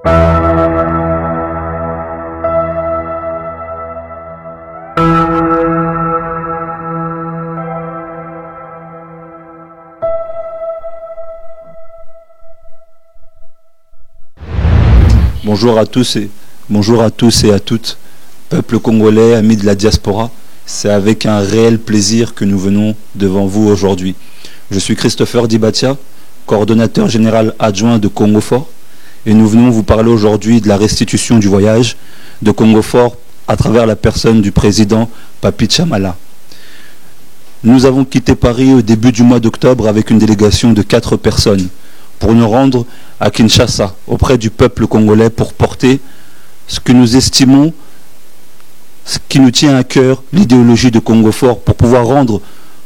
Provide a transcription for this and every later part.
Bonjour à tous et à toutes, peuple congolais, amis de la diaspora. C'est avec un réel plaisir que nous venons devant vous aujourd'hui. Je suis Christopher Dibatia, coordonnateur général adjoint de Congo Fort, et nous venons vous parler aujourd'hui de la restitution du voyage de Congo Fort à travers la personne du président Papi Tchamala. Nous avons quitté Paris au début du mois d'octobre avec une délégation de 4 personnes pour nous rendre à Kinshasa, auprès du peuple congolais, pour porter ce que nous estimons, ce qui nous tient à cœur, l'idéologie de Congo Fort, pour pouvoir rendre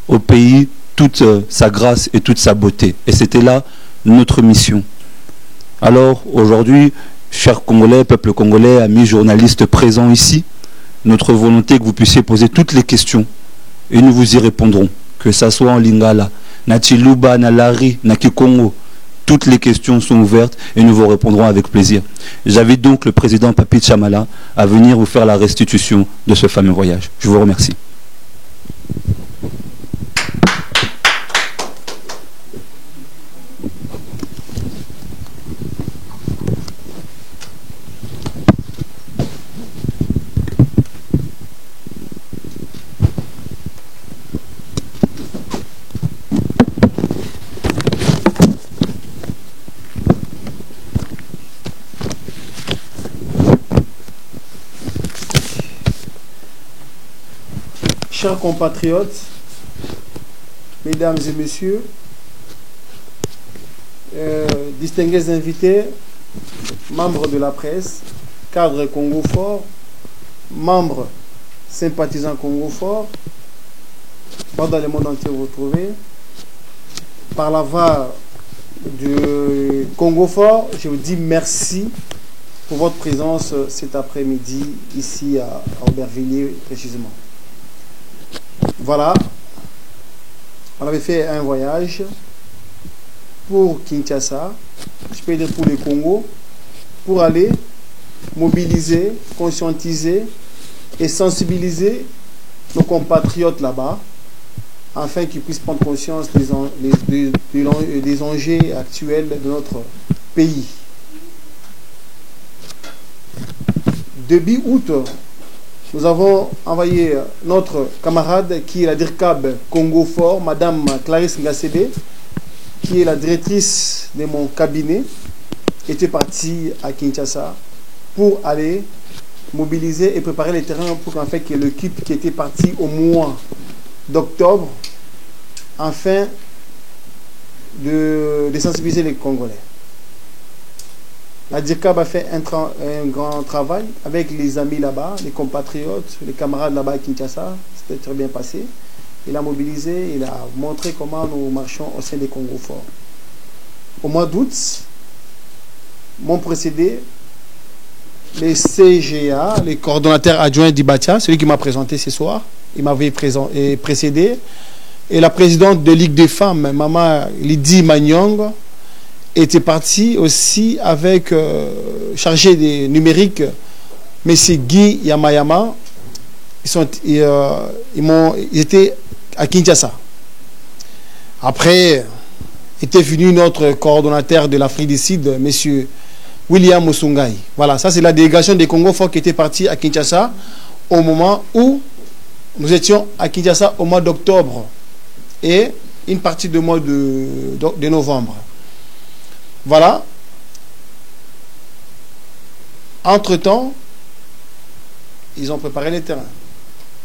au pays toute sa grâce et toute sa beauté. Et c'était là notre mission. Alors, aujourd'hui, chers Congolais, peuple congolais, amis journalistes présents ici, notre volonté est que vous puissiez poser toutes les questions et nous vous y répondrons, que ça soit en Lingala, na Chiluba, na Lari, na Kikongo. Toutes les questions sont ouvertes et nous vous répondrons avec plaisir. J'invite donc le président Papi Tchamala à venir vous faire la restitution de ce fameux voyage. Je vous remercie. Chers compatriotes, mesdames et messieurs, distingués invités, membres de la presse, cadres Congo Fort, membres sympathisants Congo Fort, dans le monde entier retrouvés, par la voix du Congo Fort, je vous dis merci pour votre présence cet après-midi ici à Aubervilliers précisément. Voilà, on avait fait un voyage pour Kinshasa, je peux dire pour le Congo, pour aller mobiliser, conscientiser et sensibiliser nos compatriotes là-bas, afin qu'ils puissent prendre conscience des enjeux actuels de notre pays. Début août, nous avons envoyé notre camarade qui est la DIRCAB Congo Fort, Madame Clarisse Ngasebe, qui est la directrice de mon cabinet, était partie à Kinshasa pour aller mobiliser et préparer les terrains pour qu'en fait que l'équipe qui était partie au mois d'octobre, afin de sensibiliser les Congolais. La DIRCAB a fait un grand travail avec les amis là-bas, les compatriotes, les camarades là-bas à Kinshasa. C'était très bien passé. Il a mobilisé, il a montré comment nous marchons au sein des Congo Forts. Au mois d'août, m'ont précédé les CGA, les coordonnateurs adjoints d'Ibatia, celui qui m'a présenté ce soir. Il m'avait précédé. Et la présidente de Ligue des femmes, Maman Lydie Magnong, était parti aussi avec chargé des numériques, M. Guy Yamayama. Ils étaient à Kinshasa. Après, était venu notre coordonnateur de l'Afrique du Sud, M. William Musungai. Voilà, ça c'est la délégation des Congo Fort qui était partie à Kinshasa au moment où nous étions à Kinshasa au mois d'octobre et une partie du mois de novembre. Voilà. Entre-temps, ils ont préparé les terrains.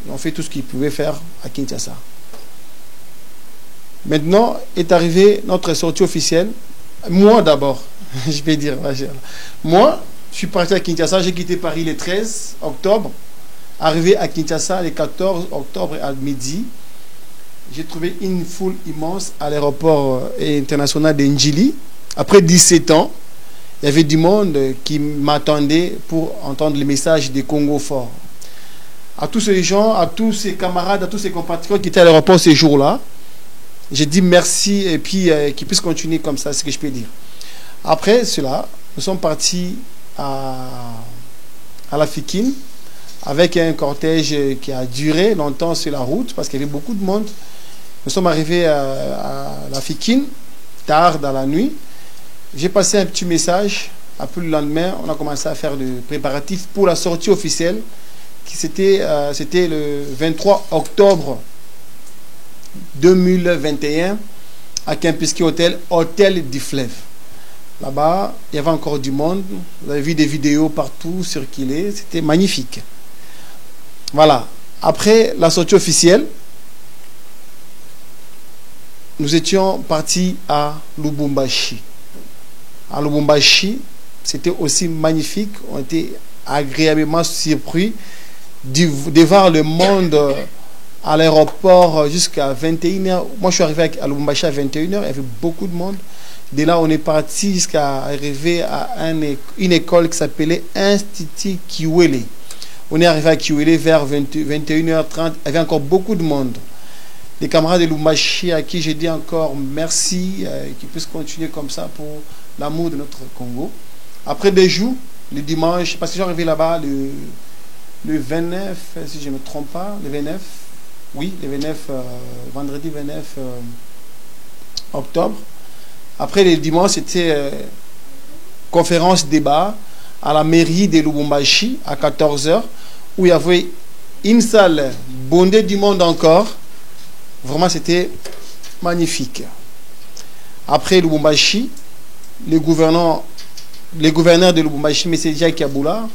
Ils ont fait tout ce qu'ils pouvaient faire à Kinshasa. Maintenant est arrivée notre sortie officielle. Moi d'abord, je vais dire. Moi, je suis parti à Kinshasa, j'ai quitté Paris le 13 octobre. Arrivé à Kinshasa le 14 octobre à midi. J'ai trouvé une foule immense à l'aéroport international de Njili. Après 17 ans, il y avait du monde qui m'attendait pour entendre le message des Congo Forts. À tous ces gens, à tous ces camarades, à tous ces compatriotes qui étaient à l'aéroport ces jours-là, j'ai dit merci et puis qu'ils puissent continuer comme ça, c'est ce que je peux dire. Après cela, nous sommes partis à la Fikine, avec un cortège qui a duré longtemps sur la route, parce qu'il y avait beaucoup de monde. Nous sommes arrivés à la Fikine, tard dans la nuit. J'ai passé un petit message. Après le lendemain, on a commencé à faire des préparatifs pour la sortie officielle. C'était le 23 octobre 2021 à Kempinski Hotel, Hôtel du Fleuve. Là-bas, il y avait encore du monde. Vous avez vu des vidéos partout circuler. C'était magnifique. Voilà. Après la sortie officielle, nous étions partis à Lubumbashi. À Lubumbashi, c'était aussi magnifique. On était agréablement surpris de voir le monde à l'aéroport jusqu'à 21h. Moi, je suis arrivé à Lubumbashi à 21h. Il y avait beaucoup de monde. De là, on est parti jusqu'à arriver à une école qui s'appelait Institut Kiwele. On est arrivé à Kiwele vers 21h30. Il y avait encore beaucoup de monde. Les camarades de Lubumbashi à qui j'ai dit encore merci, qu'ils puissent continuer comme ça pour l'amour de notre Congo. Après des jours, le dimanche, parce que je suis arrivé là-bas le 29, si je ne me trompe pas, le 29, oui, le 29, vendredi 29 octobre. Après le dimanche, c'était conférence débat à la mairie de Lubumbashi à 14h, où il y avait une salle bondée du monde encore. Vraiment, c'était magnifique. Après Lubumbashi, le gouverneur de Lubumbashi, M. Jacques Kabula,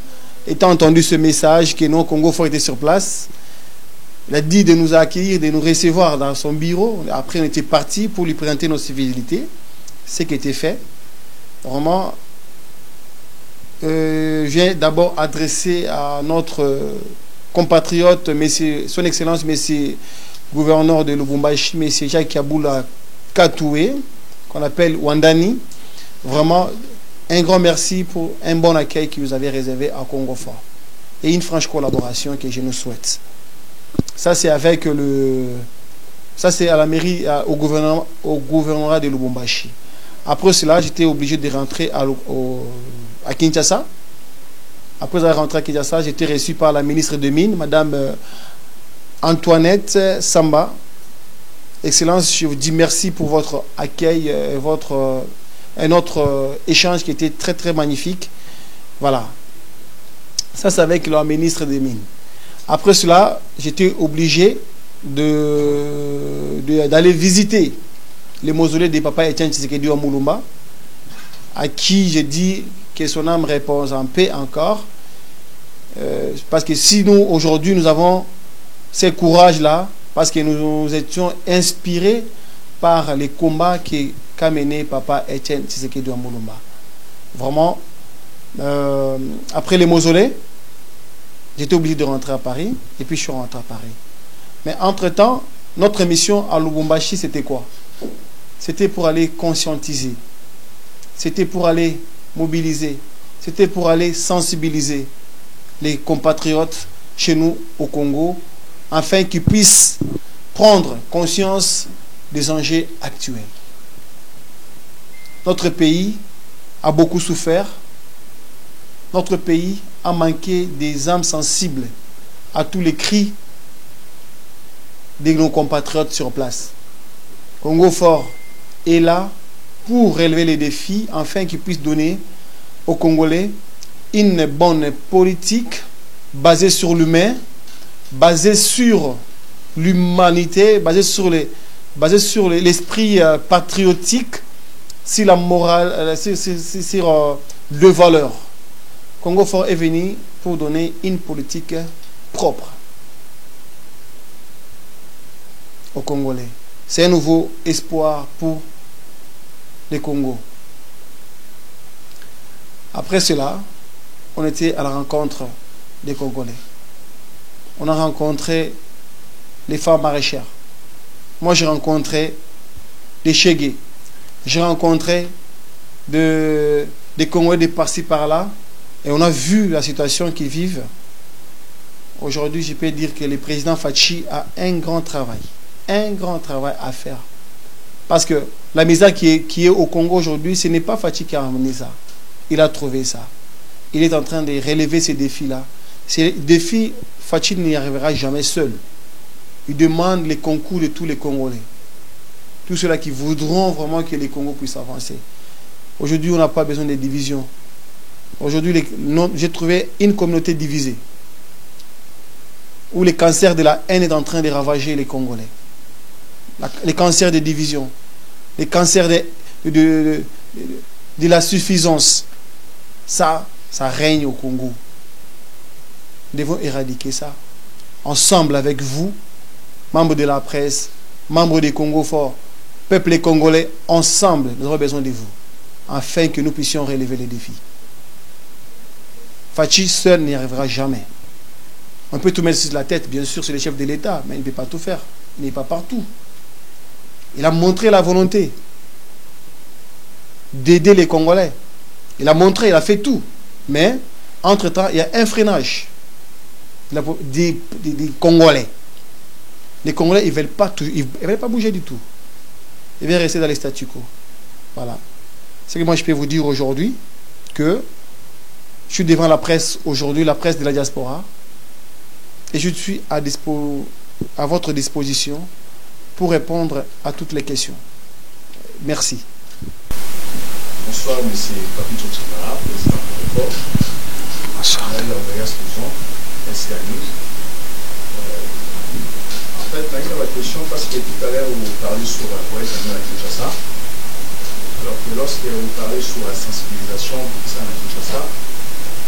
étant entendu ce message que nos Congo Fort était sur place, il a dit de nous accueillir, de nous recevoir dans son bureau. Après, on était partis pour lui présenter nos civilités, ce qui était fait. Vraiment, je viens d'abord adresser à notre compatriote, son Excellence, M. gouverneur de Lubumbashi, M. Jacques Kabula Katoué, qu'on appelle Wandani. Vraiment, un grand merci pour un bon accueil que vous avez réservé à Congo Fort. Et une franche collaboration que je nous souhaite. Ça, c'est avec ça, c'est à la mairie, au gouvernorat de Lubumbashi. Après cela, j'étais obligé de rentrer à Kinshasa. Après avoir rentré à Kinshasa, j'étais reçu par la ministre des Mines, Madame Antoinette Samba. Excellence, je vous dis merci pour votre accueil, un autre échange qui était très très magnifique. Voilà. Ça, c'est avec la ministre des Mines. Après cela, j'étais obligé d'aller visiter le mausolée de Papa Etienne Tshisekedi Mulumba, à qui j'ai dit que son âme repose en paix encore. Parce que si nous, aujourd'hui, nous avons ce courage-là, parce que nous étions inspirés par les combats qu'a mené Papa Etienne Tshisekedi Mulumba. Vraiment, après les mausolées, j'étais obligé de rentrer à Paris, et puis je suis rentré à Paris. Mais entre-temps, notre mission à Lubumbashi, c'était quoi? C'était pour aller conscientiser, c'était pour aller mobiliser, c'était pour aller sensibiliser les compatriotes chez nous au Congo, afin qu'ils puissent prendre conscience des enjeux actuels. Notre pays a beaucoup souffert. Notre pays a manqué des âmes sensibles à tous les cris de nos compatriotes sur place. Congo Fort est là pour relever les défis, afin qu'ils puissent donner aux Congolais une bonne politique basée sur l'humain, basée sur l'humanité, basée sur l'esprit patriotique, sur la morale, sur deux valeurs. Congo Fort est venu pour donner une politique propre aux Congolais. C'est un nouveau espoir pour les Congos. Après cela, on était à la rencontre des Congolais. On a rencontré les femmes maraîchères. Moi, j'ai rencontré des Chégués. J'ai rencontré des Congolais de par-ci par-là. Et on a vu la situation qu'ils vivent. Aujourd'hui, je peux dire que le président Fachi a un grand travail à faire. Parce que la misère qui est au Congo aujourd'hui, ce n'est pas Fachi qui a amené ça. Il a trouvé ça. il est en train de relever ces défis-là. Ces défis, Fachi n'y arrivera jamais seul. Il demande les concours de tous les Congolais. Tous ceux-là qui voudront vraiment que les Congos puissent avancer. Aujourd'hui, on n'a pas besoin de divisions. Aujourd'hui, j'ai trouvé une communauté divisée, où le cancer de la haine est en train de ravager les Congolais. Les cancers de division, les cancers de la suffisance, ça règne au Congo. Nous devons éradiquer ça. Ensemble avec vous, membres de la presse, membres des Congo forts, peuple congolais, ensemble, nous avons besoin de vous, afin que nous puissions relever les défis. Fachi seul n'y arrivera jamais. On peut tout mettre sur la tête, bien sûr, c'est le chef de l'État, mais il ne peut pas tout faire. Il n'est pas partout. Il a montré la volonté d'aider les Congolais. Il a montré, il a fait tout. Mais, entre-temps, il y a un freinage des Congolais. Les Congolais, ils ne veulent pas bouger du tout. Ils veulent rester dans les statu quo. Voilà. C'est que moi, je peux vous dire aujourd'hui que je suis devant la presse aujourd'hui, la presse de la diaspora, et je suis à votre disposition pour répondre à toutes les questions. Merci. Bonsoir, M. Papito Tchamara, président de l'Europe. Bonsoir. Merci à nous. En fait, il y a une question parce que tout à l'heure, vous parlez sur la poète à Kinshasa. Alors que lorsque vous parlez sur la sensibilisation, vous dites ça à Kinshasa,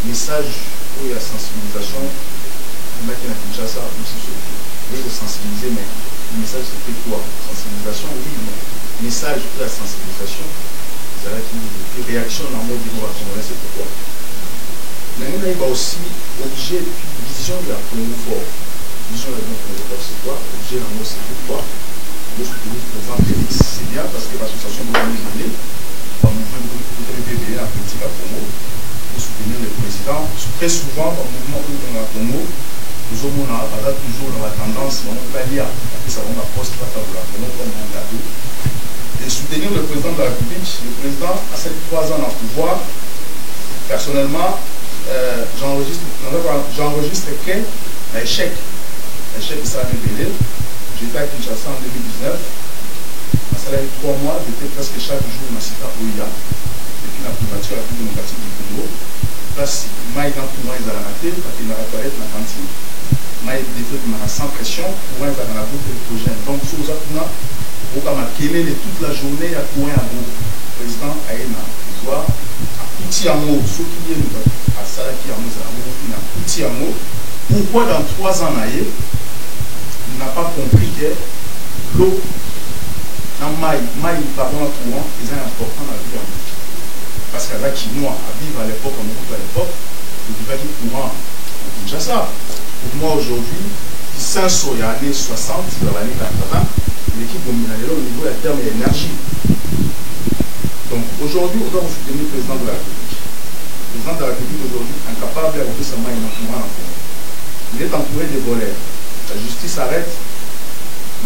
message où il y a sensibilisation, vous mettez à Kinshasa, vous pouvez vous sensibiliser, mais le message c'était quoi? Sensibilisation, oui, mais message pour la sensibilisation, vous avez une réaction dans le mot du mot à Congolais, c'est pourquoi. Mais nous, il y a aussi objet, vision de la Congo fort. Vision de la Congo fort, c'est quoi? Objet dans le mot, c'est pourquoi. Nous soutenons le président Félix, c'est bien parce que l'association de l'année, par le mouvement de l'PBB, la politique à Congo, pour soutenir le président. Très souvent, dans le mouvement dans la Congo, nous avons toujours dans la tendance, on va lire, après ça, on va poster la table de la Congo comme un gâteau. Et soutenir le président de la République, le président a 3 ans en pouvoir. Personnellement, j'enregistre qu'un échec de Samuel Bélé. J'étais à Kinshasa en 2019. À cela 3 mois, j'étais presque chaque jour dans Sita Oya, depuis la privature de la République démocratique du Congo. Parce que je suis dans la raté, parce qu'il m'a apparaît dans la cantine. Je suis sans pression, pour moi, dans la boucle électrogène. Donc, sur ça, on a quelle toute la journée à courir à vous. Le président a eu un pouvoir, à petit amour, ce qui est à Salaki Amour, à petit amour. Pourquoi dans 3 ans, il n'a pas compris que l'eau, dans maï, pardon, à courant, est important dans la vie. Parce qu'à la Chinois, à vivre à l'époque, à l'époque, je ne dis pas qu'il courant. Déjà ça. Pour moi aujourd'hui, 500 il y a années 60, dans l'année 80, l'équipe de Milanello au niveau de la terme et l'énergie. Donc aujourd'hui, on doit soutenir le président de la République. Le président de la République aujourd'hui, incapable d'arriver sa main en courant. Il est entouré de voleurs. La justice arrête.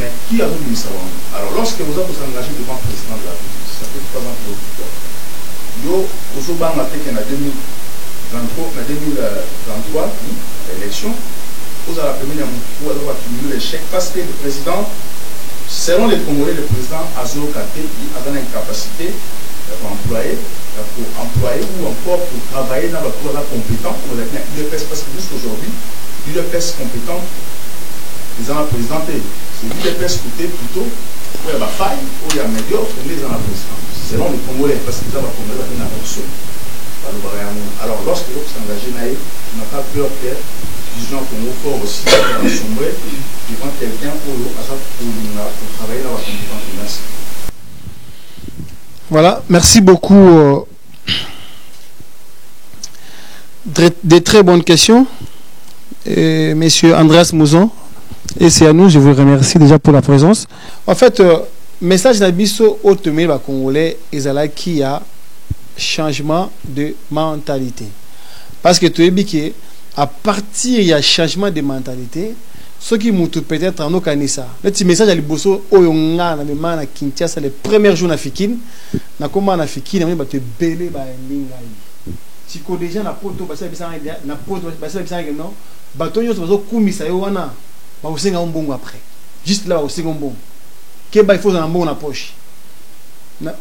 Mais qui a voulu savoir? Alors lorsque vous avez engagé devant le président de la République, ça fait 3 ans que vous êtes. Yo, au Soban, on a fait qu'en 2023, l'élection, vous avez la première accumuler l'échec parce que le président, selon les Congolais, le président a zéro qualité, il a une capacité pour employer ou encore pour travailler dans le corps compétent pour l'UEPS parce que jusqu'aujourd'hui, l'UEPS compétent, ils ont présenté. C'est l'UEPS côté plutôt où il y a ma faille, où il y a médiocre, mais ils ont la présidence. Selon les Congolais, parce qu'ils ont la Congolais, ils ont une fonction. Alors, lorsque vous êtes engagé, on n'a pas peur que vision Congo fort aussi, sombrer devant quelqu'un pour travailler dans la compétence. Voilà, merci beaucoup. Des très bonnes questions. Et Monsieur Andreas Mouzon, et c'est à nous, je vous remercie déjà pour la présence. En fait, message d'Abisso au Tomé Congolais, et qui a changement de mentalité. Parce que tu es biqué, à partir il y a changement de mentalité, ce qui m'a peut-être en Okanisa. Le petit message à l'Iboso, Oyonga, na mema na Kinshasa, les premiers jours na Fikine, na comment na Fikine, na te belé ba ninga. siko déjà na poto basala bisanga na poto basala bisanga non batonyo bazo kumisa yo wana ba osenga mbongo après juste là ba osenga mbongo que ba il faut un mbongo na poche.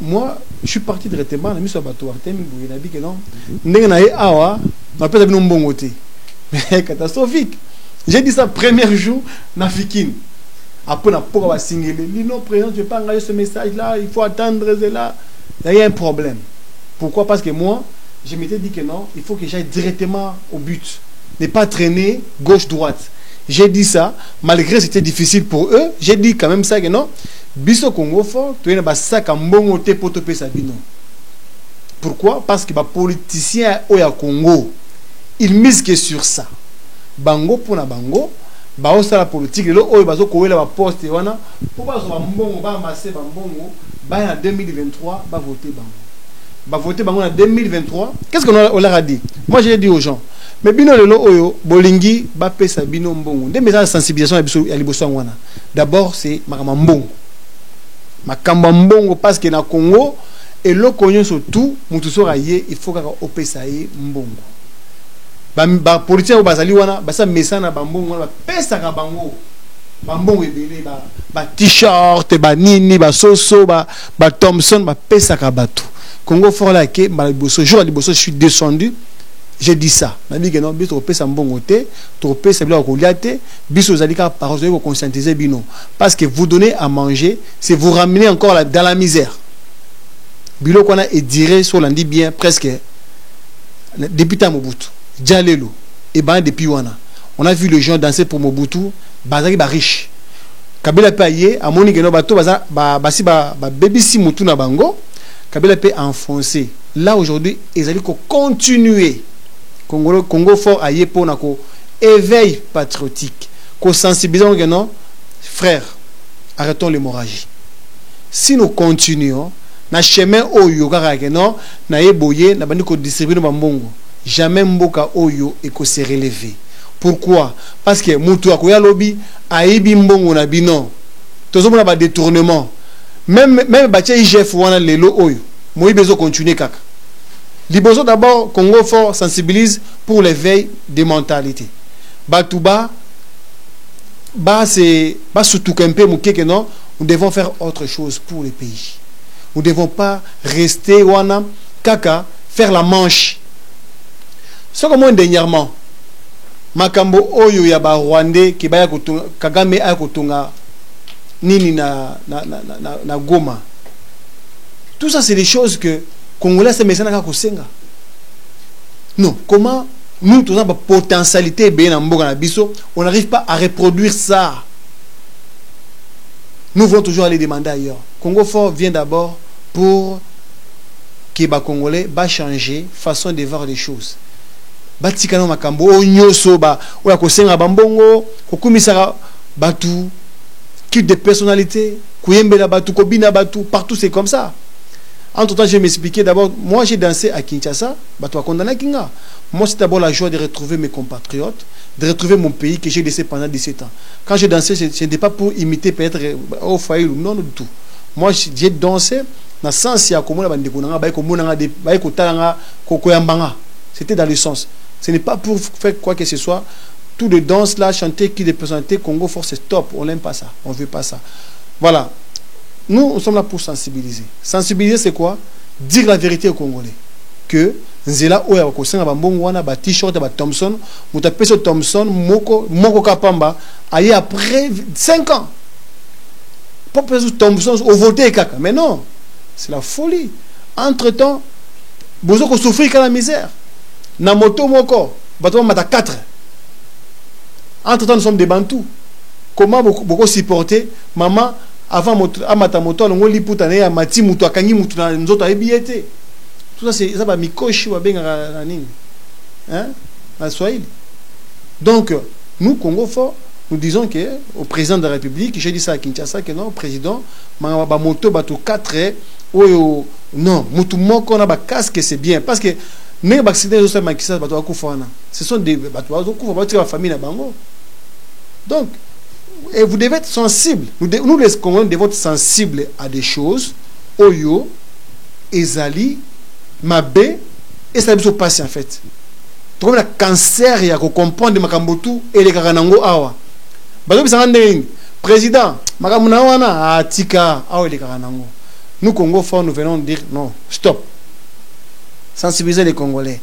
Moi je suis parti directement na miso bato artemi boye na bi que non ndenge na ye awa na pesa bino mbongo te. Mais catastrophique. J'ai dit ça premier jour na fikine. Après na poka ba singele non président tu peux pas engager ce message là, il faut attendre là. Il y a un problème. Pourquoi? Parce que moi je m'étais dit que non, il faut que j'aille directement au but. Ne pas traîner gauche-droite. J'ai dit ça, malgré que c'était difficile pour eux, j'ai dit quand même ça que non, biso Congo fort, tu as un sac à mbongote pour te sabino. Pourquoi? Parce que les politiciens au Congo, ils misent que sur ça. Bango pour na bango, ba osa la politique, le oyo bazo koela ba poste wana, pour ba so mbongo ba masser ba mbongo, ba en 2023 ba voter bango. Va voter en 2023. Qu'est-ce qu'on leur a dit? Moi j'ai dit aux gens, mais bino lelo oyo bolingi ba pesa bino mbongo. Des messages de sensibilisation à liboso wana. D'abord c'est makamba mbongo. Makamba mbongo parce que na Congo et le konyo surtout mutu sora ye il faut ka opesa ye mbongo. Ba politicien o bazali wana ba sa mesana ba mbongo ba pesa ka bango. Ba mbongo ebele ba t-shirt ba nini ba soso ba Thompson ba pesa ka bato. Congo fort là que jour à liboso je suis descendu, j'ai dit ça. Je dit que non, biso tropé ça mbongo te, tropé ça bila ko liate, biso zalika parole ko conscientiser bino parce que vous donnez à manger, c'est vous ramener encore dans la misère. Bilo qu'on a édiré sur l'andi bien presque depuis ta Mobutu, Djalelo et ben depuis wana. On a vu les gens danser pour Mobutu, bazaki ba riche. Kabila payé à moni que no bato baza basi ba baby si mutu na bango. Kabila peut enfoncer. Là aujourd'hui, ils allaient continuer. Congo fort à Yepo nako éveil patriotique, qu'on sensibilise que non, frères, arrêtons l'hémorragie. Si nous continuons, na chemin oyo kaka que non, na yeboye na bandi ko distribuer no bambongo. Jamais mboka oyo et ko se relever. Pourquoi? Parce que mutu akoya lobi aibi mbongo na bino. Tozomona ba détournement. Même batia IGF wana lelo oyo moi besoin continuer kaka liboso d'abord Congo fort sensibilise pour l'éveil des mentalités batouba c'est pas surtout qu'un peu que non nous devons faire autre chose pour le pays. Nous devons pas rester wana kaka faire la manche. Ce comme dernièrement makambo oyo ya ba Rwandais ki baya kotunga Kagame a kotunga nini na Goma. Tout ça c'est des choses que Congolais se messana ka kosenga. Non, comment nous tous avons potentialité bien en mboka na biso, on n'arrive pas à reproduire ça. Nous voulons toujours aller demander ailleurs. Congo fort vient d'abord pour que les Congolais va changer façon de voir les choses. Batikano makambo onyoso ba oya kosenga bambongo kokumisaka batu qui de personnalité kuyembela batu kobina batu partout c'est comme ça. Entre temps je vais m'expliquer d'abord. Moi j'ai dansé à Kinshasa batu a condamné Kinga. Moi c'est d'abord la joie de retrouver mes compatriotes, de retrouver mon pays que j'ai laissé pendant 17 ans. Quand j'ai dansé ce n'était pas pour imiter peut-être au foyer ou non du tout. Moi j'ai dansé na sens ya komona bandeko nanga ba ko monanga ba ko talanga kokoyambanga. C'était dans le sens. Ce n'est pas pour faire quoi que ce soit. Tout de danse là, chanter, qui de présenter Congo Force, c'est stop. On n'aime pas ça. On ne veut pas ça. Voilà. Nous sommes là pour sensibiliser. Sensibiliser, c'est quoi? Dire la vérité aux Congolais. Que Nzela Oya Wakosenga Bambongo Wana, ba t-shirt, ba Thompson, Moutapé sur Thompson, Moko Kapamba, aïe après 5 ans. Pas peut Thompson au voter kaka. Mais non. C'est la folie. Entre-temps, Bozo ko souffrir qu'à la misère. Na moto moko, bato mata 4. Entre-temps, nous sommes des Bantous. Comment beaucoup supporter maman avant amata moto longo liputa ne ya mati mutu akangi mutu na nzoto ayebiete. Tout ça c'est ça ba mikoshi wa benga na nini. Hein? La Swahili. Donc nous Congo fort, nous disons que au président de la République, j'ai dit ça à Kinshasa que non, président, ba moto bato 4 oyo non, mutu moko na ba casque c'est bien parce que ce sont des familles na bango. Donc, et vous devez être sensible. Nous les Congolais devons être sensibles à des choses. Oyo, Ezali, Mabe, Et ça se passe en fait. Comme le cancer, il y a qu'on comprendre Makambotu et les Karanango Awa. Bazo Bisangandeng, président, Makamunawana, Atika, Awa et les Karanango. Nous, Congo Fort, nous venons dire non, stop. Sensibiliser les Congolais.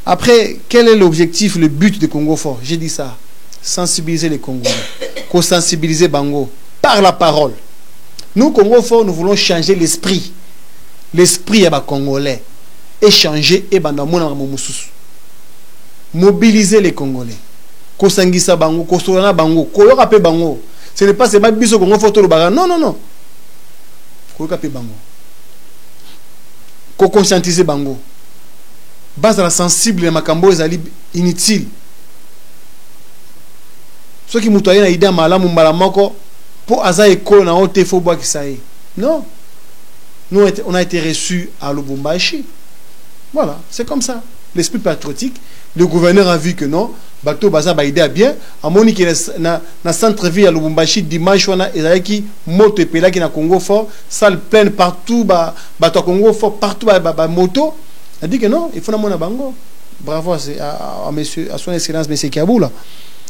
Après, quel est l'objectif, le but de Congo Fort? J'ai dit ça. Sensibiliser les Congolais. Qu'on sensibiliser Bango par la parole. Nous, Congo Fort, nous voulons changer l'esprit. L'esprit est Congolais. Échanger et Bandamona Moussus. Mobiliser les Congolais. Qu'on sangisa Bango, qu'on soulana Bango, qu'on yorape Bango. Ce n'est pas c'est biso Congo Fort le baga. Non, non, non. Qu'on yorape Bango. Qu'on conscientise Bango. Base à la sensible de Makambo est inutile. Ceux qui m'ont idée à Malam ou Malamoko pour Aza école na haute faut boire qui ça est. Non. Nous on a été reçus à Lubumbashi. Voilà, c'est comme ça. L'esprit patriotique, le gouverneur a vu que non, Bato Baza ba idée à bien, à Monique na centre-ville à Lubumbashi dimanche on a ezaki moto epela qui na Congo Fort, salle pleine partout Bato Congo Fort partout moto. Il a dit que non, il faut na bango. Bravo à monsieur, à son excellence monsieur Kaboula.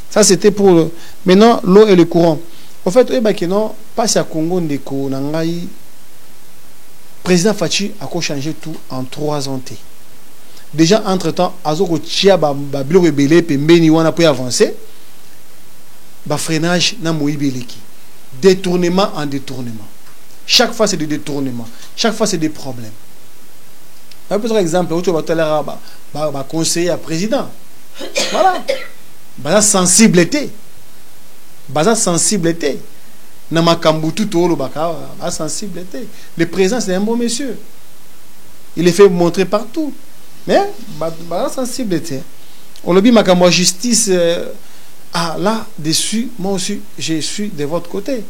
Ça c'était pour maintenant l'eau et le courant. En fait, non, pas à Congo ndeko nangai. Président Fachi a changé tout en 3 ans. Déjà entre-temps, azoko tia ba bilo rebelle pembeni wana pour avancer. Ba freinage na moibeleki. Détournement en détournement. Chaque fois c'est des détournements, chaque fois c'est des problèmes. Par exemple, autre va conseiller à président. Voilà. Baza sensibilité. Baza sensibilité. Namakambutu tolo baka a sensibilité. Le président c'est un bon monsieur. Il est fait montrer partout. Mais baza sensibilité. On le dit makambo justice là dessus moi aussi je suis de votre côté.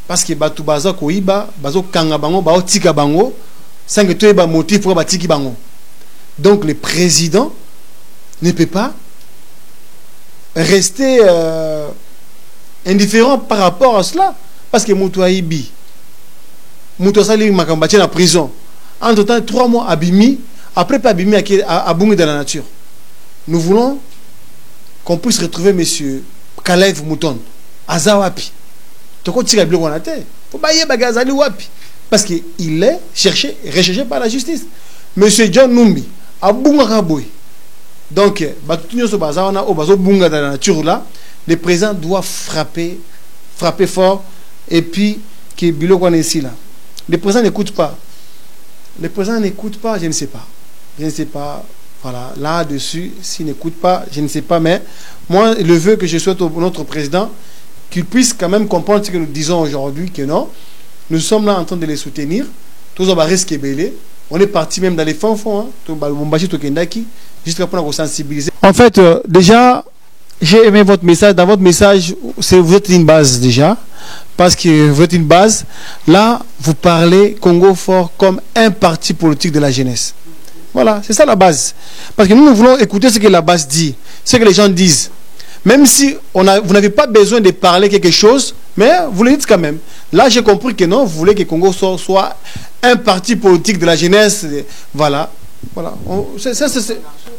Parce que batu baza koiba bazo kanga bango ba otika bango. Sans que tu aies un motif pour battre bango. Donc le président ne peut pas rester indifférent par rapport à cela. Parce que Moutouaïbi, Moutouaïbi m'a battu en prison. Entre-temps, 3 mois à Bimi, après pas Bimi à Bungi dans la nature. Nous voulons qu'on puisse retrouver M. Kalev Mouton, à Zawapi. Tu vois, tu as bien la tête. Faut pas y aller bagazali wapi. Parce qu'il est recherché par la justice. Monsieur John Numbi, à Bunga. Donc, dans la nature là, le président doit frapper fort. Et puis, que Bilo ici là. Le président n'écoute pas. Le président n'écoute pas, je ne sais pas. Je ne sais pas. Voilà, là-dessus, s'il n'écoute pas, je ne sais pas. Mais moi, le vœu que je souhaite à notre président, qu'il puisse quand même comprendre ce que nous disons aujourd'hui, que non. Nous sommes là en train de les soutenir. Tous on va risquer belé. On est parti même dans les fonds, jusqu'à pour nous sensibiliser. En fait, déjà, j'ai aimé votre message. Dans votre message, vous êtes une base déjà. Parce que vous êtes une base. Là, vous parlez Congo Fort comme un parti politique de la jeunesse. Voilà, c'est ça la base. Parce que nous voulons écouter ce que la base dit, ce que les gens disent. Même si vous n'avez pas besoin de parler quelque chose, mais vous le dites quand même. Là, j'ai compris que non, vous voulez que Congo soit un parti politique de la jeunesse. Voilà. Voilà.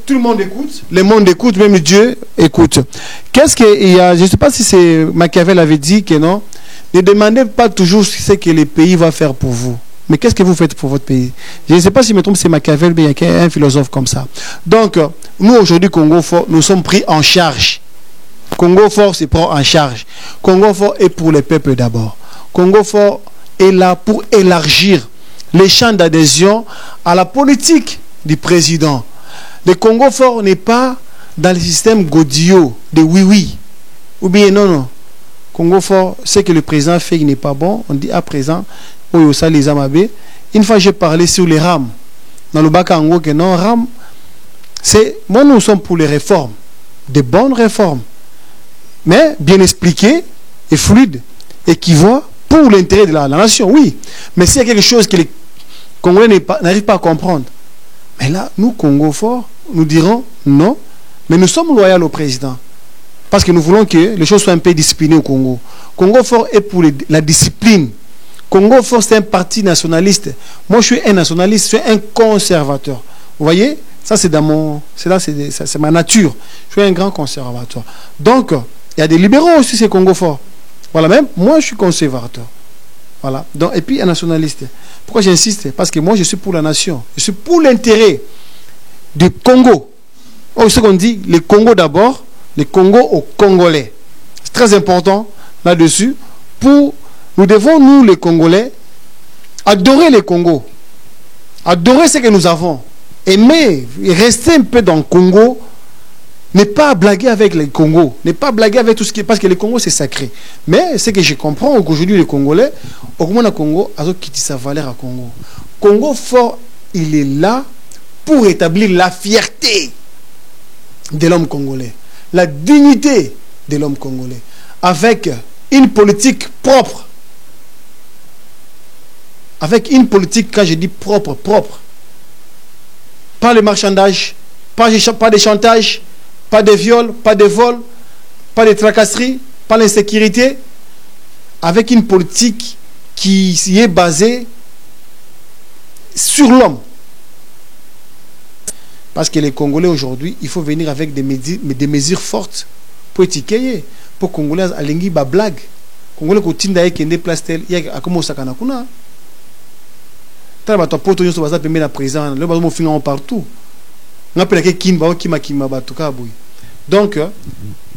Tout le monde écoute. Le monde écoute, même Dieu écoute. Qu'est-ce qu'il y a? Je ne sais pas si c'est Machiavel avait dit que non. Ne demandez pas toujours ce que le pays va faire pour vous. Mais qu'est-ce que vous faites pour votre pays? Je ne sais pas si je me trompe, c'est Machiavel, mais il y a un philosophe comme ça. Donc, nous, aujourd'hui, Congo Fort, nous sommes pris en charge. Congo Fort se prend en charge. Congo Fort est pour les peuples d'abord. Congo Fort est là pour élargir les champs d'adhésion à la politique du président. Le Congo Fort n'est pas dans le système Godillot de oui-oui. Ou bien non. Congo Fort, ce que le président fait, il n'est pas bon. On dit à présent, une fois j'ai parlé sur les rames. Dans le Bakango, que non, rames, c'est, moi nous sommes pour les réformes. De bonnes réformes. Mais bien expliquées et fluides. Et qui vont pour l'intérêt de la nation, oui. Mais s'il y a quelque chose que les Congolais n'arrivent pas à comprendre, mais là, nous, Congo Fort, nous dirons non, mais nous sommes loyaux au président. Parce que nous voulons que les choses soient un peu disciplinées au Congo. Congo Fort est pour la discipline. Congo Fort, c'est un parti nationaliste. Moi, je suis un nationaliste, je suis un conservateur. Vous voyez? Ça, c'est dans mon... C'est ma nature. Je suis un grand conservateur. Donc, il y a des libéraux aussi, c'est Congo fort. Voilà, même moi, je suis conservateur. Voilà. Donc, et puis, un nationaliste. Pourquoi j'insiste? Parce que moi, je suis pour la nation. Je suis pour l'intérêt du Congo. Oh, ce qu'on dit, le Congo d'abord, le Congo aux Congolais. C'est très important là-dessus. Nous devons, nous, les Congolais, adorer le Congo. Adorer ce que nous avons. Aimer, rester un peu dans le Congo, ne pas blaguer avec le Congo, ne pas blaguer avec tout ce qui est... Parce que le Congo, c'est sacré. Mais ce que je comprends, qu'aujourd'hui, les Congolais, au moins, le Congo, ils ont quitté sa valeur à Congo. Congo fort, il est là pour établir la fierté de l'homme congolais, la dignité de l'homme congolais, avec une politique propre. Avec une politique, quand je dis propre, pas le marchandage, pas de chantage, pas de viol, pas de vol, pas de tracasserie, pas l'insécurité, avec une politique qui est basée sur l'homme. Parce que les Congolais aujourd'hui, il faut venir avec des mesures fortes pour étiqueter, pour que les Congolais aient ba blague. Les Congolais qui ont été place tel, il y a comme ça kana kuna. Tant que tu as été payé na président, le bazou finit partout. On appelle que kimba kima batuka boy. Donc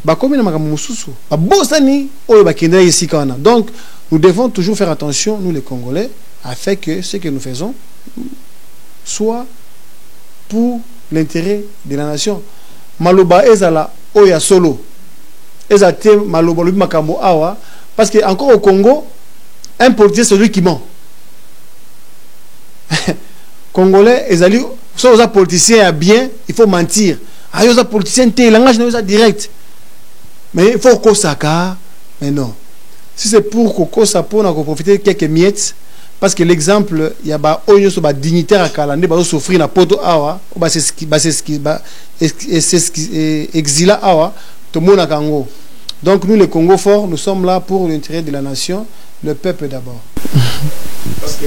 ba comme na makamu mususu. Ba bosani oyo ba kenda ici kana. Donc nous devons toujours faire attention nous les Congolais afin que ce que nous faisons soit pour l'intérêt de la nation. Maloba ezala oya solo. Ezate maloba lubi makambo awa parce que encore au Congo un politicien c'est celui qui ment. Congolais, ils allaient, si vous êtes politicien bien, il faut mentir. Ah, vous êtes politicien, le langage n'est pas direct. Mais il faut que ça, mais non. Si c'est pour que ça pour profiter de quelques miettes, parce que l'exemple, il y a des dignitaires à Kalande, qui souffrir na poto awa, c'est ce qui exila awa, tout le monde à Congo. Donc nous, les Congo forts, nous sommes là pour l'intérêt de la nation, le peuple d'abord. Parce que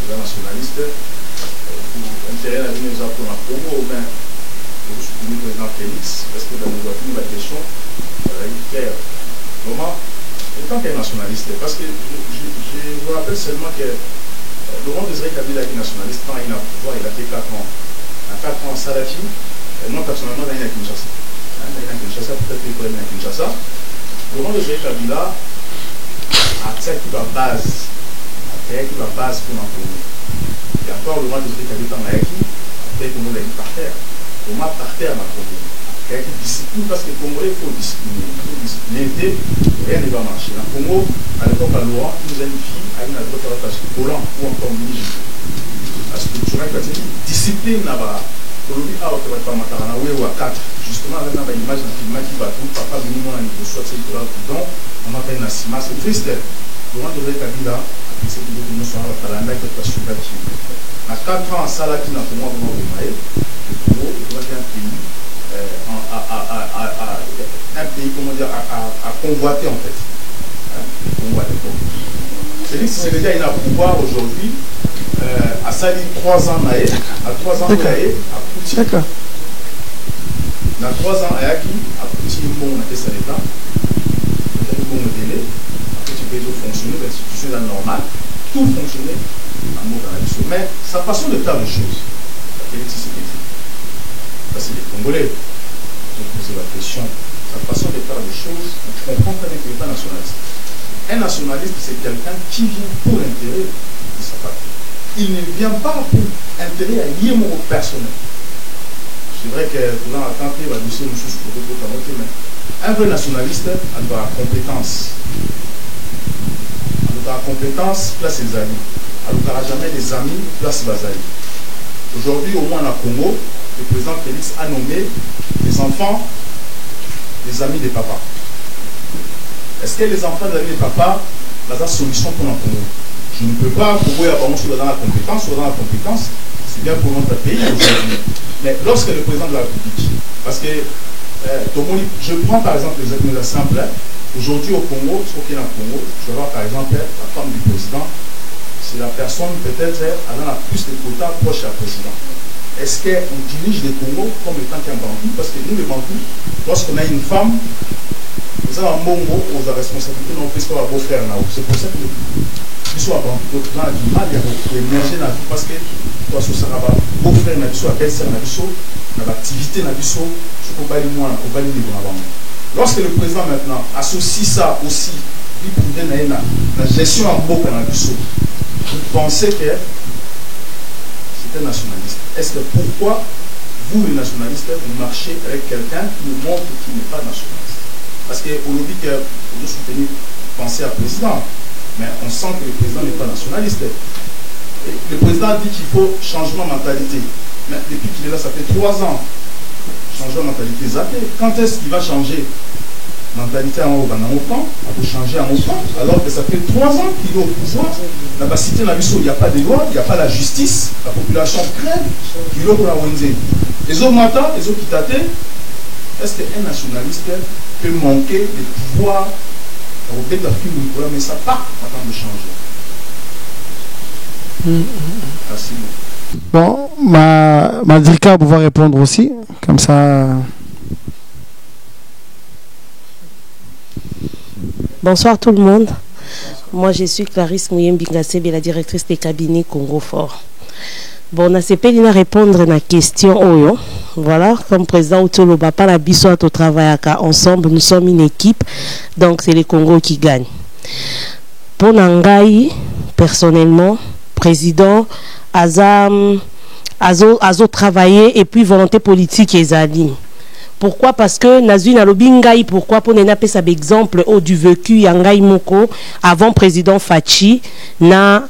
nationaliste, pour intérêt à venir pour la Congo, ou bien pour le président Félix, parce que dans nos la question, claire. Comment, étant qu'un nationaliste, parce que je vous rappelle seulement que Laurent Désiré Kabila est nationaliste, quand il a pouvoir, il a fait 4 ans. À 4 ans, Salafi, moi personnellement, il est à Kinshasa. Il est à Kinshasa, peut-être qu'il est à Kinshasa. Laurent Désiré Kabila a fait la base. Il y a la base pour l'entraîner. Et encore, le roi de Zéka dans la Yaki, après, tout le monde a dit par terre. Comment par terre, ma Congo? Il y a une discipline parce que le Congolais, il faut discipliner. Il faut discipliner, rien ne va marcher. En Congo, à l'époque, à Laurent, il nous a une fille, à une adresse à la tâche Golan ou encore Mini. Parce que tu vois, discipline là-bas. Aujourd'hui, à Matarana, ou à 4, justement, avec une image d'un film qui va tout, papa, minimum, à niveau soit, c'est le donc, on a fait une assima, c'est triste. Le roi de Zéka Kabila, c'est que nous sommes à la mecque de la à 4 ans, à Salaki, dans le mois de Maï, le Congo est un pays, comment dire, à convoiter en fait. Félix Tshisekedi, il a pouvoir aujourd'hui à Sali 3 ans, à 3 ans, à Pouti. D'accord. Dans 3 ans, à Yaki, à Pouti, on a fait ça l'État. On a fait un bon délai. Après, tu peux fonctionner, l'institution est normale. Tout fonctionnait en mot canalisation. Mais sa façon de faire les choses, Félix Tshisekedi, ça c'est les Congolais qui ont posé la question. Sa façon de faire les choses, on comprend très bien qu'il n'est pas nationaliste. Un nationaliste, c'est quelqu'un qui vient pour l'intérêt de sa patrie. Il ne vient pas pour intérêt à lier mon personnel. C'est vrai que pour l'attendre, il va dossier une chose pour d'autres, mais un vrai nationaliste, il doit avoir compétence. La compétence, place les amis. Alors, il n'y aura jamais des amis, place les amis. Aujourd'hui, au moins en Congo, le président Félix a nommé les enfants des amis des papas. Est-ce que les enfants des amis des papas, la solution pour le Congo? Je ne peux pas pouvoir avoir dans la compétence, c'est bien pour notre pays aujourd'hui. Mais lorsque le président de la République, parce que je prends par exemple les exemples simples. Aujourd'hui au Congo, ce qu'il y a au Congo, je vois par exemple la femme du président, c'est c'est la personne peut-être allant la plus de quotas proche à président. Est-ce qu'on dirige les Congo comme étant qu'un Bantou? Parce que nous, les Bantous, lorsqu'on a une femme, nous avons un Mongo aux responsabilités, non, parce qu'on va beau-frère là. C'est pour ça que nous sommes à Bantou, nous avons du mal à émerger dans la vie parce que toi, ce sera beau-frère, la belle-sœur, l'activité, ce qu'on va aller moins, on va aller avant. Lorsque le président maintenant associe ça aussi, la gestion en beau dans la vie, vous pensez que c'est un nationaliste. Est-ce que pourquoi vous, les nationalistes, vous marchez avec quelqu'un qui nous montre qu'il n'est pas nationaliste? Parce qu'on dit que vous soutenez, pensez à président, mais on sent que le président n'est pas nationaliste. Et le président dit qu'il faut changement de mentalité. Mais depuis qu'il est là, ça fait 3 ans. Changement de mentalité zappé. Quand est-ce qu'il va changer mentalité en haut, pour changer en haut, alors que ça fait 3 ans qu'il est au pouvoir. La cité n'a il n'y a pas de loi, il n'y a pas la justice, la population crève, il est au Wenze. Les autres matins, les autres qui tâtent, est-ce qu'un nationaliste peut manquer de pouvoir au bête de Nicolas, mais ça part attendre de changer. Merci beaucoup. Bon, Madrika va pouvoir répondre aussi, comme ça. Bonsoir tout le monde. Moi je suis Clarisse Mouyembi-Ngasebe, la directrice des cabinets Congo Fort. Bon, on a à répondre à la question Oyo. Voilà, comme président Outolo Bapa, la biso au travail ensemble, nous sommes une équipe, donc c'est les Congo qui gagnent. Pour Nangaï, personnellement, président Azo travailler et puis volonté politique et Zali. Pourquoi? Parce que Nazuna Lobingaï, pourquoi pour n'appeler ça exemple au du vécu Yangaï Moko avant président Fachi na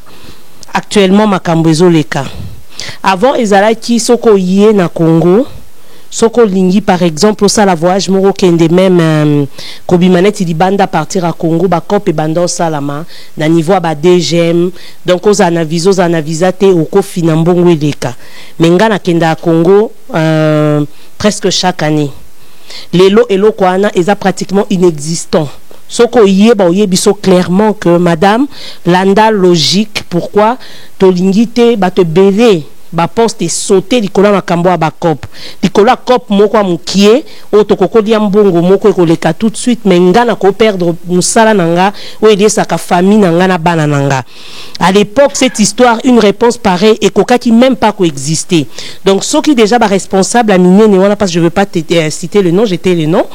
actuellement Makambezo Leka. Avant Ezalaki Soko Yé na Congo, Soko Lingi par exemple, ça la voyage Moro Kende même Kobimanet il banda partir à Congo, ba cop et banda salama na niveau ba DGM, donc aux anavisate au kofi na mbongo Leka. Menga na kenda à Congo presque chaque année. Les lots et l'eau est pratiquement inexistant. Ce qu'on y est, clairement que madame, l'anda logique, pourquoi Tolingite va te bêler, va poste et sauter, Nicolas Makambo à Bakop. Nicolas Kop, moko moukie, otokoko diambongo, moko ekoleka tout de suite, mais nga na ko perdre moussala nanga, ou aider sa famille nanga na banananga. À l'époque, cette histoire, une réponse pareille, et coca qui même pas coexister. Donc, ceux qui déjà ba responsable à miner, parce que je veux pas citer le nom, j'étais le nom,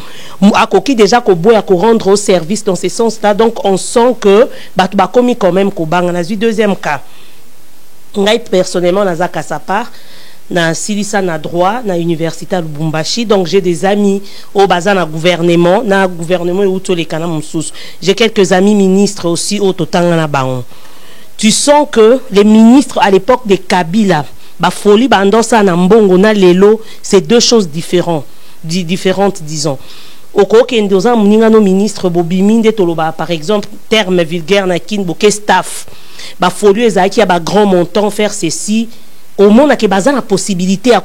à coquille déjà qu'au bout à rendre au service dans ce sens-là, donc on sent que, bah commis quand même qu'au bang, on a vu deuxième cas. Personnellement, dans sa part, na Silisa na droit, na université à Lubumbashi, donc j'ai des amis au bazar na gouvernement où tous les canaux moussous. J'ai quelques amis ministres aussi au Totanga baon. Tu sens que les ministres à l'époque de Kabila, ba folie bandosa na mbongo na lelo, c'est deux choses différentes, disons. Au Kokendoza muningano ministre Bobiminde Toloba par exemple terme vulgaire na kin boke staff ba folie ezaki ya ba grand montant faire ceci au monde qui bazan la possibilité à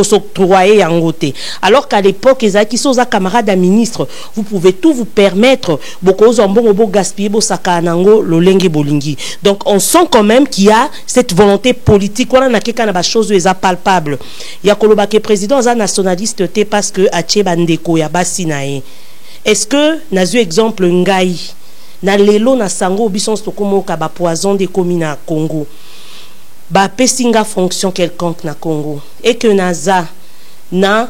s'octroyer en côté alors qu'à l'époque ezaki soza camarade à ministre vous pouvez tout vous permettre beaucoup zombon bo gaspiller bo sakanango lolenge bolingi donc on sent quand même qu'il y a cette volonté politique on a quelque na chose eza palpable ya koloba ke président za nationaliste te parce que ache bandeko ya basinae est-ce que nazu exemple ngai na lelo na sango bison tokomo ka ba poison de komina Congo ba pesinga fonction quelconque na Congo et que naza na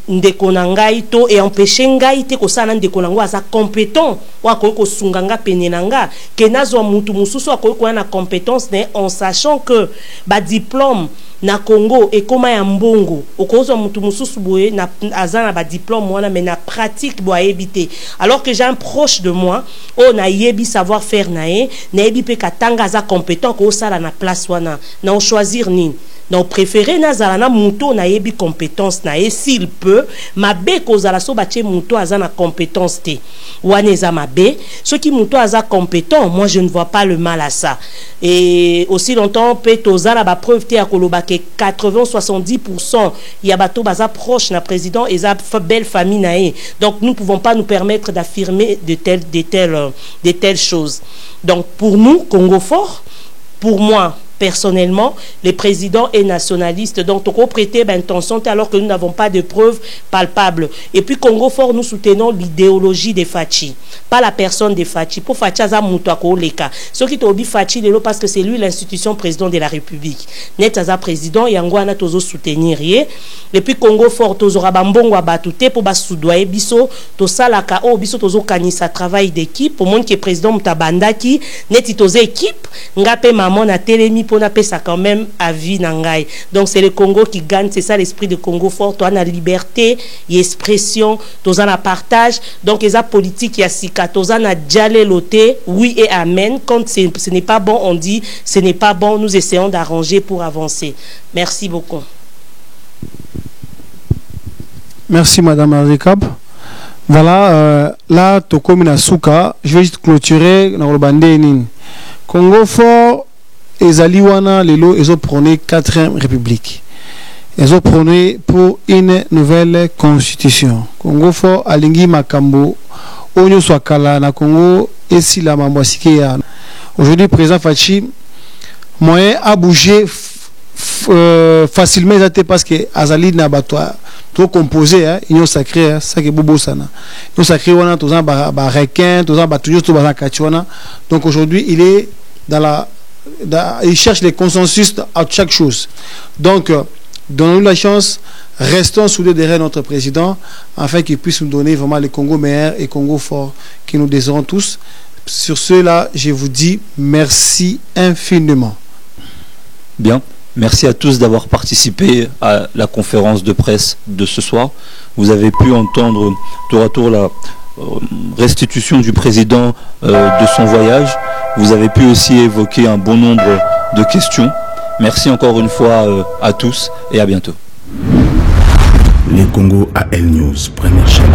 ndeko na ngai to et empêcher ngai te ko sana ndeko na ngo asa compétent wa ko sunganga penenanga ke nazo mutu mususu ko na compétence ne en sachant que ba diplôme na Congo et comment ya mbongo okozo mutu mususu boye na azana ba diplôme wana mais na pratique boye habiter alors que j'ai un proche de moi on a yebi savoir faire nae na yebi pe katanga za compétent ko sala na place wana na choisir ni donc préféré nazala na muto na yebi compétence na et s'il peut mabe kozala so bache muto azana compétence te waneza mabe ceux qui muto aza compétent moi je ne vois pas le mal à ça et aussi longtemps pe tozala ba preuve te akoloba que 80-70% il y a bateau baza proche na président et ça belle famille nae. Donc nous ne pouvons pas nous permettre d'affirmer de telles choses. Donc pour nous, Congo Fort, pour moi personnellement, le président est nationaliste, donc on peut prêter intention alors que nous n'avons pas de preuves palpables. Et puis Congo Fort, nous soutenons l'idéologie de Fachi, pas la personne de Fachi. Pour Fachi, ça moutako leka. Ce qui t'obi Fachi lelo parce que c'est lui l'institution président de la République. Net aza président yangwana tozo soutenir ye. Et puis Congo Fort tozo rabambongo abatute pour bas soudoyer biso to salaka o biso tozo kanisa travail d'équipe pour monde qui est président mutabandaki net tozo équipe ngape maman na telemi pour n'a pas ça quand même à vie nangai. Donc c'est le Congo qui gagne, c'est ça l'esprit de Congo Fort. Toi, on a liberté, y expression, toi on a partage. Donc les politique y a sika, toi on a dialé loté, oui et amen. Quand ce n'est pas bon, on dit ce n'est pas bon. Nous essayons d'arranger pour avancer. Merci beaucoup. Merci Madame Arikab. Voilà, là Toko Minasuka, je vais juste clôturer dans le bandé. Congo Fort. Ezali wana lelo ezo prôné 4e république. Ezo prôné pour une nouvelle constitution. Congo Fort alingi makambo onyo swakala na Congo esi la mambwasike ya. Aujourd'hui président Fachi moyen a bougé facilement parce que azali na batwa trop composé hein, union sacrée hein, ça que bobo sana. Union sacrée wana tozan ba requin, tozan ba toujours to ba kachwana. Donc aujourd'hui il est dans la il cherche les consensus à chaque chose. Donc, donnons-nous la chance, restons soudés derrière notre président, afin qu'il puisse nous donner vraiment le Congo meilleur et Congo fort que nous désirons tous. Sur cela, je vous dis merci infiniment. Bien, merci à tous d'avoir participé à la conférence de presse de ce soir. Vous avez pu entendre tour à tour la restitution du président de son voyage. Vous avez pu aussi évoquer un bon nombre de questions. Merci encore une fois à tous et à bientôt. Les Congo AL News, première chaîne.